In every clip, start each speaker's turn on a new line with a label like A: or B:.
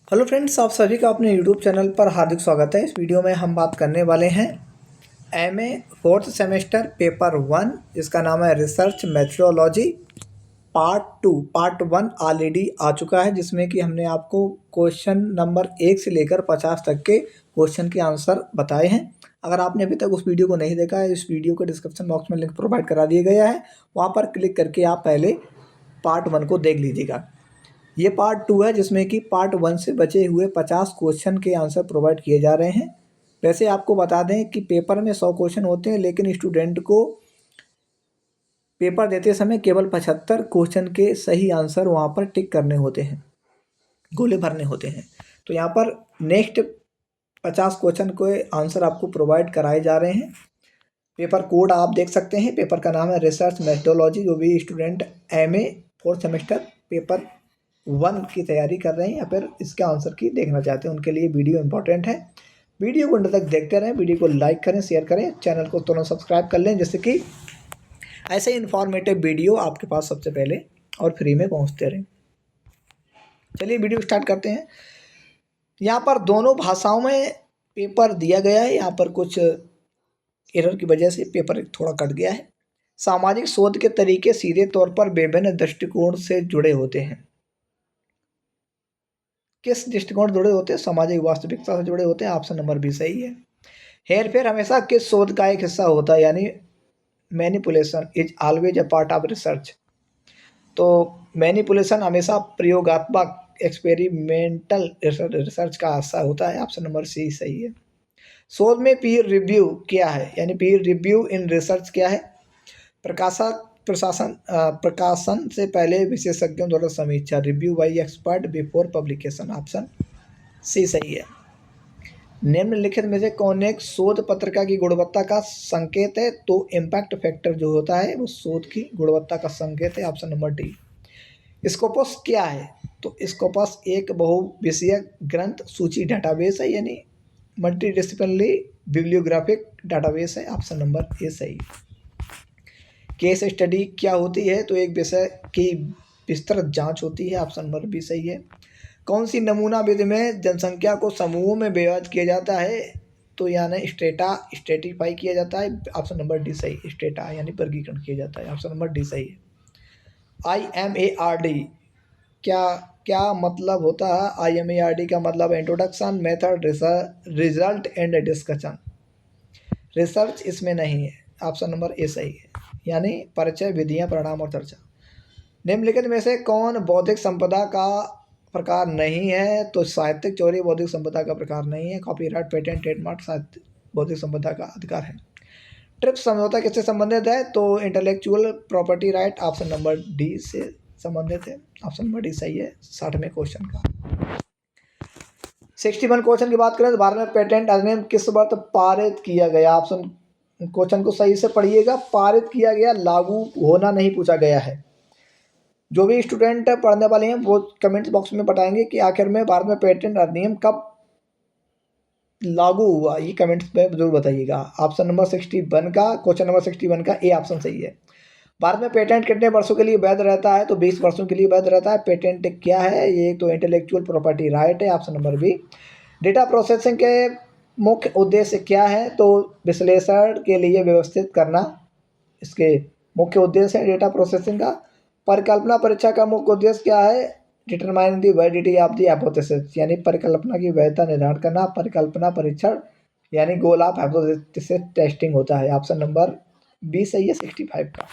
A: Hello friends, आप सभी का अपने यूट्यूब चैनल पर हार्दिक स्वागत है। इस वीडियो में हम बात करने वाले हैं एमए फोर्थ सेमेस्टर पेपर 1, जिसका नाम है रिसर्च मेथोडोलॉजी पार्ट 1 ऑलरेडी आ चुका है, जिसमें कि हमने आपको क्वेश्चन नंबर 1 से लेकर 50 तक के क्वेश्चन के आंसर बताए हैं। अगर आपने अभी तक उस वीडियो को नहीं देखा है, इस वीडियो के डिस्क्रिप्शन बॉक्स में लिंक प्रोवाइड करा दिया गया है, वहाँ पर क्लिक करके आप पहले पार्ट 1 को देख लीजिएगा। ये पार्ट 2 है, जिसमें कि पार्ट 1 से बचे हुए 50 क्वेश्चन के आंसर प्रोवाइड किए जा रहे हैं। वैसे आपको बता दें कि पेपर में 100 क्वेश्चन होते हैं, लेकिन स्टूडेंट को पेपर देते समय केवल 75 क्वेश्चन के सही आंसर वहाँ पर टिक करने होते हैं, गोले भरने होते हैं। तो यहाँ पर नेक्स्ट 50 क्वेश्चन के आंसर आपको प्रोवाइड कराए जा रहे हैं। पेपर कोड आप देख सकते हैं, पेपर का नाम है रिसर्च मेथोडोलॉजी। जो भी student MA fourth semester paper 1 की तैयारी कर रहे हैं या फिर इसके आंसर की देखना चाहते हैं, उनके लिए वीडियो इंपॉर्टेंट है। वीडियो को अंत तक देखते रहें, वीडियो को लाइक करें, शेयर करें, चैनल को तुरंत सब्सक्राइब कर लें, जिससे कि ऐसे इन्फॉर्मेटिव वीडियो आपके पास सबसे पहले और फ्री में पहुंचते रहें। चलिए वीडियो स्टार्ट करते हैं। यहाँ पर दोनों भाषाओं में पेपर दिया गया है। यहाँ पर कुछ एरर की वजह से पेपर थोड़ा कट गया है। सामाजिक शोध के तरीके सीधे तौर पर विभिन्न दृष्टिकोण से जुड़े होते हैं। किस दृष्टिकोण जुड़े होते हैं? सामाजिक वास्तविकता से जुड़े होते हैं। ऑप्शन नंबर बी सही है। हेरफेर हमेशा किस शोध का एक हिस्सा होता है? यानी manipulation is always a part of research. तो मैनिपुलेशन हमेशा प्रयोगात्मक एक्सपेरिमेंटल रिसर्च का हिस्सा होता है। ऑप्शन नंबर सी सही है। शोध में पीयर रिव्यू क्या है? यानी पीयर रिव्यू इन रिसर्च क्या है? प्रकाशन से पहले विशेषज्ञों द्वारा समीक्षा, review by expert before publication. Option C सही है। निम्नलिखित में से कौन एक शोध पत्रिका की गुणवत्ता का संकेत है? तो इम्पैक्ट फैक्टर जो होता है वो शोध की गुणवत्ता का संकेत है। Option number D. स्कोपस क्या है? तो स्कोपस एक बहुविषयक ग्रंथ सूची डाटाबेस है, यानी मल्टीडिसिप्लिनरी बिब्लियोग्राफिक डाटाबेस है। ऑप्शन नंबर ए सही। केस स्टडी क्या होती है? तो एक विषय की विस्तृत जांच होती है। ऑप्शन नंबर बी सही है। कौन सी नमूना विधि में जनसंख्या को समूहों में विभाजित किया जाता है? तो यानी स्ट्रेटिफाई किया जाता है। ऑप्शन नंबर डी सही। स्ट्रेटा यानी वर्गीकरण किया जाता है। ऑप्शन नंबर डी सही है। IMARD क्या क्या मतलब होता है? IMARD का मतलब introduction, method, result and discussion. Research इसमें नहीं है। ऑप्शन नंबर ए सही है, यानी परिचय, विधियां, परिणाम और चर्चा। निम्नलिखित में से कौन बौद्धिक संपदा का प्रकार नहीं है? तो साहित्यिक चोरी बौद्धिक संपदा का प्रकार नहीं है। कॉपीराइट, पेटेंट, ट्रेडमार्क साहित्य बौद्धिक संपदा का अधिकार है। ट्रिप्स समझौता किससे संबंधित है? तो intellectual property right. Option number D से संबंधित है। ऑप्शन नंबर डी सही है 60वें क्वेश्चन का। 61 क्वेश्चन की बात करें तो भारत में पेटेंट अधिनियम किस वर्ष पारित किया गया? ऑप्शन क्वेश्चन को सही से पढ़िएगा। पारित किया गया, लागू होना नहीं पूछा गया है। जो भी स्टूडेंट पढ़ने वाले हैं वो कमेंट बॉक्स में बताएंगे कि आखिर में भारत में पेटेंट अधिनियम कब लागू हुआ, ये कमेंट्स में जरूर बताइएगा। ऑप्शन नंबर 61 का, क्वेश्चन नंबर 61 का ए ऑप्शन सही है। भारत में पेटेंट कितने वर्षों के लिए वैध रहता है? तो 20 वर्षों के लिए वैध रहता है। पेटेंट क्या है? ये तो इंटेलेक्चुअल प्रॉपर्टी राइट है। Option number B. Data processing के मुख्य उद्देश्य क्या है? तो विश्लेषण के लिए व्यवस्थित करना इसके मुख्य उद्देश्य है डेटा प्रोसेसिंग का। परिकल्पना परीक्षा का मुख्य उद्देश्य क्या है? Determine the validity of the hypothesis, यानी परिकल्पना की वैधता निर्धारण करना। परिकल्पना परीक्षण यानी गोल ऑफ हाइपोथेसिस टेस्टिंग होता है। ऑप्शन नंबर बी सही है 65 का।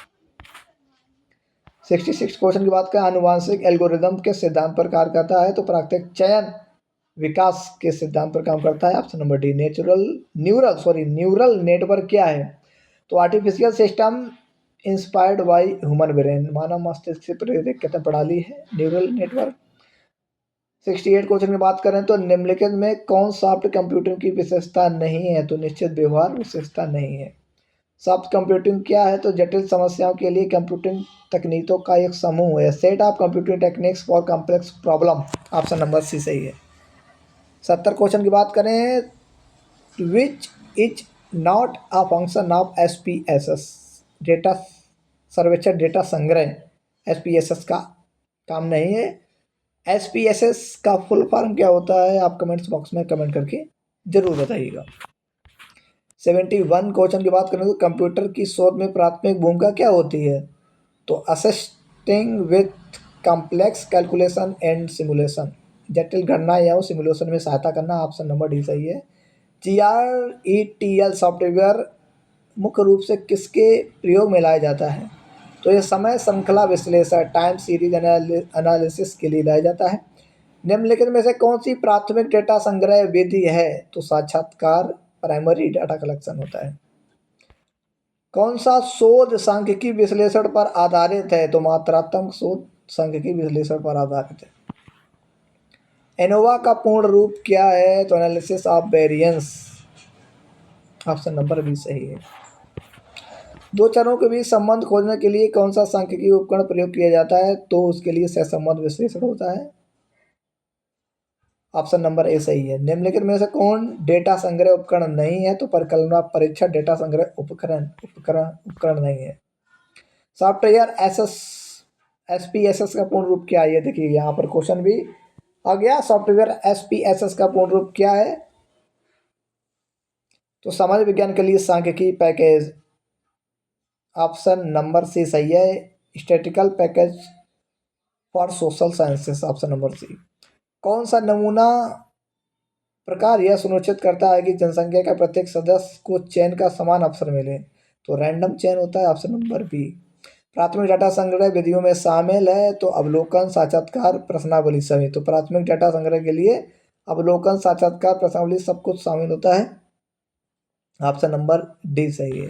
A: 66 क्वेश्चन की बात करें, आनुवांशिक एल्गोरिदम के सिद्धांत पर कार्य करता है? तो प्राकृतिक चयन विकास के सिद्धांत पर काम करता है। Option number D. Neural network क्या है? तो artificial system inspired by human brain, मानव मस्तिष्क से प्रेरित कितने प्रणाली है न्यूरल नेटवर्क। 68 क्वेश्चन की बात करें तो निम्नलिखित में कौन सॉफ्ट कंप्यूटिंग की विशेषता नहीं है? तो निश्चित व्यवहार विशेषता नहीं है। सॉफ्ट कंप्यूटिंग क्या है? तो जटिल समस्याओं के लिए कंप्यूटिंग तकनीकों का एक समूह है। Set of computing techniques for complex problem. Option number C सही है। 70 क्वेश्चन की बात करें, which is not a function of SPSS, data सर्वेक्षण डेटा संग्रह। SPSS का काम नहीं है। SPSS का फुल फॉर्म क्या होता है, आप कमेंट्स बॉक्स में कमेंट करके जरूर बताइएगा। 71 क्वेश्चन की बात करें तो कंप्यूटर की शोध में प्राथमिक भूमिका क्या होती है, तो assisting with complex calculation and simulation, जटिल गणना या सिमुलेशन में सहायता करना, ऑप्शन नंबर डी सही है। GRETL सॉफ्टवेयर मुख्य रूप से किसके प्रयोग में लाया जाता है, तो यह समय श्रृंखला विश्लेषण टाइम सीरीज एनालिसिस के लिए लाया जाता है। निम्नलिखित में से कौन सी प्राथमिक डेटा संग्रह विधि है, तो साक्षात्कार प्राइमरी डाटा कलेक्शन होता है। कौन सा शोध सांख्यिकी विश्लेषण पर आधारित है, तो मात्रात्मक शोध सांख्यिकी विश्लेषण पर आधारित है। एनोवा का पूर्ण रूप क्या है, तो analysis of variance, option number B सही है। दो चरों के बीच संबंध खोजने के लिए कौन सा सांख्यिकीय उपकरण प्रयोग किया जाता है, तो उसके लिए सहसंबंध विश्लेषण होता है, ऑप्शन नंबर ए सही है। निम्नलिखित में से कौन डेटा संग्रह उपकरण नहीं है, तो परिकल्पना परीक्षण डेटा संग्रह उपकरण नहीं है। सॉफ्टवेयर SPSS का पूर्ण रूप क्या है, ये देखिए यहाँ पर क्वेश्चन भी आ गया। सॉफ्टवेयर SPSS का पूर्ण रूप क्या है, तो समाज विज्ञान के लिए सांख्यिकी पैकेज, ऑप्शन नंबर सी सही है। Statical package for social sciences, option number C. कौन सा नमूना प्रकार यह सुनिश्चित करता है कि जनसंख्या के प्रत्येक सदस्य को चयन का समान अवसर मिले, तो रैंडम चयन होता है, ऑप्शन नंबर बी। प्राथमिक डाटा संग्रह विधियों में शामिल है, तो अवलोकन साक्षात्कार प्रश्नावली सभी, तो प्राथमिक डाटा संग्रह के लिए अवलोकन साक्षात्कार प्रश्नावली सब कुछ शामिल होता है, ऑप्शन नंबर डी सही है।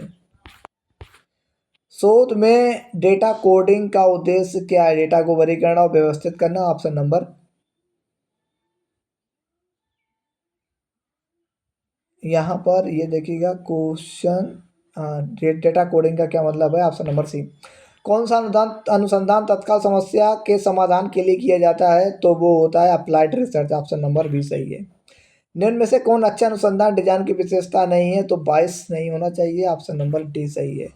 A: शोध में डेटा कोडिंग का उद्देश्य क्या है, डेटा को वर्गीकरण और व्यवस्थित करना, ऑप्शन नंबर, यहाँ पर ये देखिएगा क्वेश्चन, डेटा कोडिंग का क्या मतलब है, ऑप्शन नंबर सी। कौन सा अनुसंधान तत्काल समस्या के समाधान के लिए किया जाता है, तो वो होता है applied research, option number B सही है। निम्न में से कौन अच्छा अनुसंधान डिजाइन की विशेषता नहीं है, तो बाइस नहीं होना चाहिए, ऑप्शन नंबर डी सही है।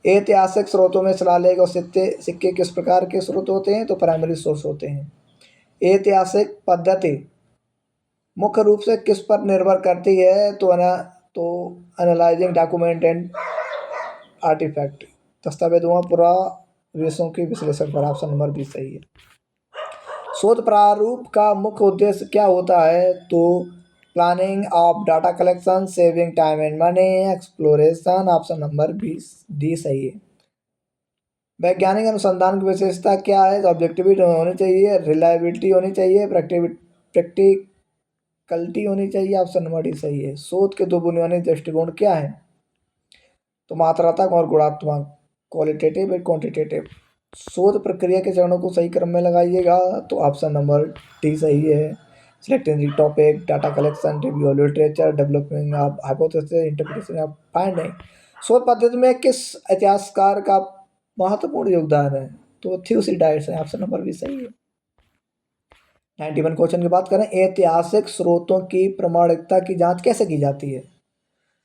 A: ऐतिहासिक स्रोतों में शिलालेख और सिक्के किस प्रकार के स्रोत होते हैं, तो प्राइमरी सोर्स होते हैं। ऐतिहासिक पद्धति मुख्य रूप से किस पर निर्भर करती है, तो एनालाइजिंग डॉक्यूमेंट एंड आर्टिफैक्ट, दस्तावेजों पुरावेशों के विश्लेषण पर, ऑप्शन नंबर बी सही है। शोध प्रारूप का मुख्य उद्देश्य क्या होता है, तो planning of data collection, saving time and money, exploration, option number B D सही है। वैज्ञानिक अनुसंधान की विशेषता क्या है, तो ऑब्जेक्टिविटी होनी चाहिए, रिलायबिलिटी होनी चाहिए, प्रैक्टिकलिटी होनी चाहिए, ऑप्शन नंबर डी सही है। शोध के दो बुनियादी दृष्टिकोण क्या है, तो मात्रात्मक और गुणात्मक, क्वालिटेटिव और क्वांटिटेटिव। शोध प्रक्रिया के चरणों को सही क्रम में लगाइएगा, तो ऑप्शन नंबर डी सही है। Selecting the topic, data collection, review literature, developing of hypothesis, interpretation of finding. शोध पद्धति में किस इतिहासकार का महत्वपूर्ण योगदान है, तो थ्यूसिडाइड्स है, ऑप्शन नंबर बी सही है। 91 क्वेश्चन की बात करें, ऐतिहासिक स्रोतों की प्रामाणिकता की जांच कैसे की जाती है,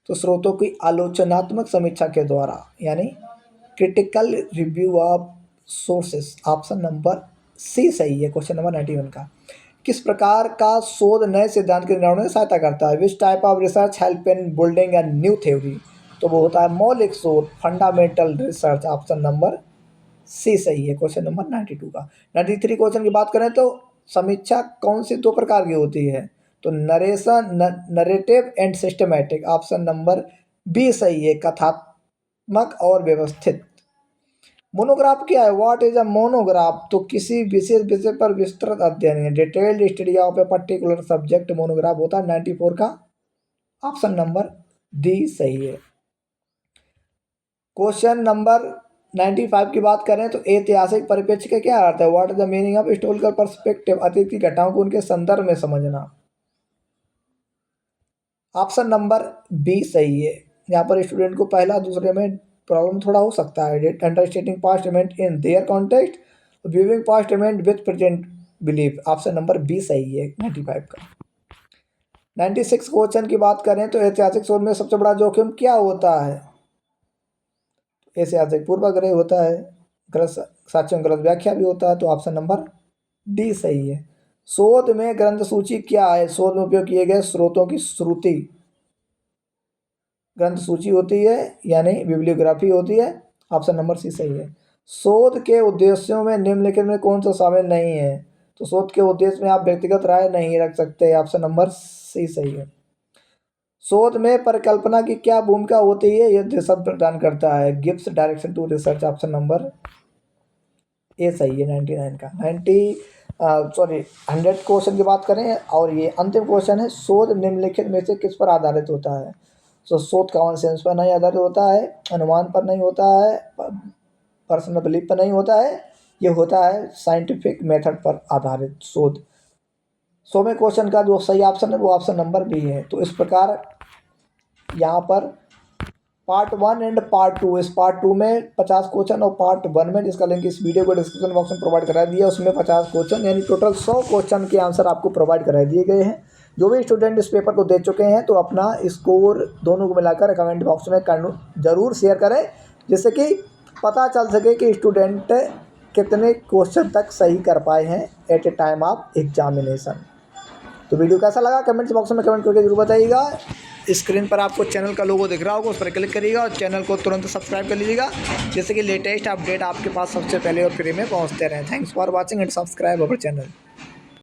A: तो स्रोतों की आलोचनात्मक समीक्षा के द्वारा, यानी critical review of sources, option number C सही है क्वेश्चन नंबर 91 का। किस प्रकार का शोध नए सिद्धांत के निर्माण में सहायता करता है, which type of research help in building a new theory, तो वो होता है मौलिक शोध, fundamental research, option number C सही है क्वेश्चन नंबर 92 का। 93 क्वेश्चन की बात करें तो समीक्षा कौन सी दो प्रकार की होती है, तो narrative and systematic, option number B सही है, कथात्मक और व्यवस्थित। मोनोग्राफ क्या है, व्हाट इज अ मोनोग्राफ, तो किसी विशेष विषय पर विस्तृत अध्ययन है, detailed study of a particular subject monograph होता है। 94 का ऑप्शन नंबर डी सही है। क्वेश्चन नंबर 95 की बात करें तो ऐतिहासिक परिप्रेक्ष्य का क्या अर्थ है, what is the meaning of historical perspective, अतीत की घटनाओं को उनके संदर्भ में समझना, ऑप्शन नंबर बी सही है। यहाँ पर स्टूडेंट को पहला दूसरे में प्रॉब्लम थोड़ा हो सकता है, understanding past event in their context, viewing past event with present belief, option number B सही है 95 का। 96 क्वेश्चन की बात करें तो ऐतिहासिक शोध में सबसे बड़ा जोखिम क्या होता है, ऐतिहासिक पूर्वाग्रह होता है, गलत साक्ष्यों गलत व्याख्या भी होता है, तो ऑप्शन नंबर डी सही है। शोध में ग्रंथ सूची क्या है? शोध में उपयोग किए गए स्रोतों की श्रुति ग्रंथ सूची होती है, यानी बिब्लियोग्राफी होती है। ऑप्शन नंबर सी सही है। शोध के उद्देश्यों में निम्नलिखित में कौन सा शामिल नहीं है? तो शोध के उद्देश्य में आप व्यक्तिगत राय नहीं रख सकते। ऑप्शन नंबर सी सही है। शोध में परिकल्पना की क्या भूमिका होती है? यह दिशा प्रदान करता है। Gives direction to research. Option number A सही है। 99 का 100 क्वेश्चन की बात करें और ये अंतिम क्वेश्चन है, शोध निम्नलिखित में से किस पर आधारित होता है? तो शोध कॉमन सेंस पर नहीं आधारित होता है, अनुमान पर नहीं होता है, पर्सनल बिलीफ पर नहीं होता है, ये होता है साइंटिफिक मेथड पर आधारित शोध। 100वें क्वेश्चन का जो सही ऑप्शन है वो ऑप्शन नंबर बी है। तो इस प्रकार यहाँ पर पार्ट 1 एंड पार्ट 2, इस पार्ट 2 में 50 क्वेश्चन और पार्ट 1 में, जिसका लिंक इस वीडियो को डिस्क्रिप्शन बॉक्स में प्रोवाइड करा दिया, उसमें 50 क्वेश्चन यानी टोटल 100 क्वेश्चन के आंसर आपको प्रोवाइड करा दिए गए हैं। जो भी स्टूडेंट इस पेपर को दे चुके हैं तो अपना स्कोर दोनों को मिलाकर कमेंट बॉक्स में ज़रूर शेयर करें, जिससे कि पता चल सके कि स्टूडेंट कितने क्वेश्चन तक सही कर पाए हैं at a time of examination. तो वीडियो कैसा लगा कमेंट्स बॉक्स में कमेंट करके जरूर बताइएगा। स्क्रीन पर आपको चैनल का लोगो दिख रहा होगा, उस पर क्लिक करिएगा और चैनल को तुरंत सब्सक्राइब कर लीजिएगा, जैसे कि लेटेस्ट अपडेट आपके पास सबसे पहले और फ्री में पहुंचते रहें। Thanks for watching and subscribe our channel.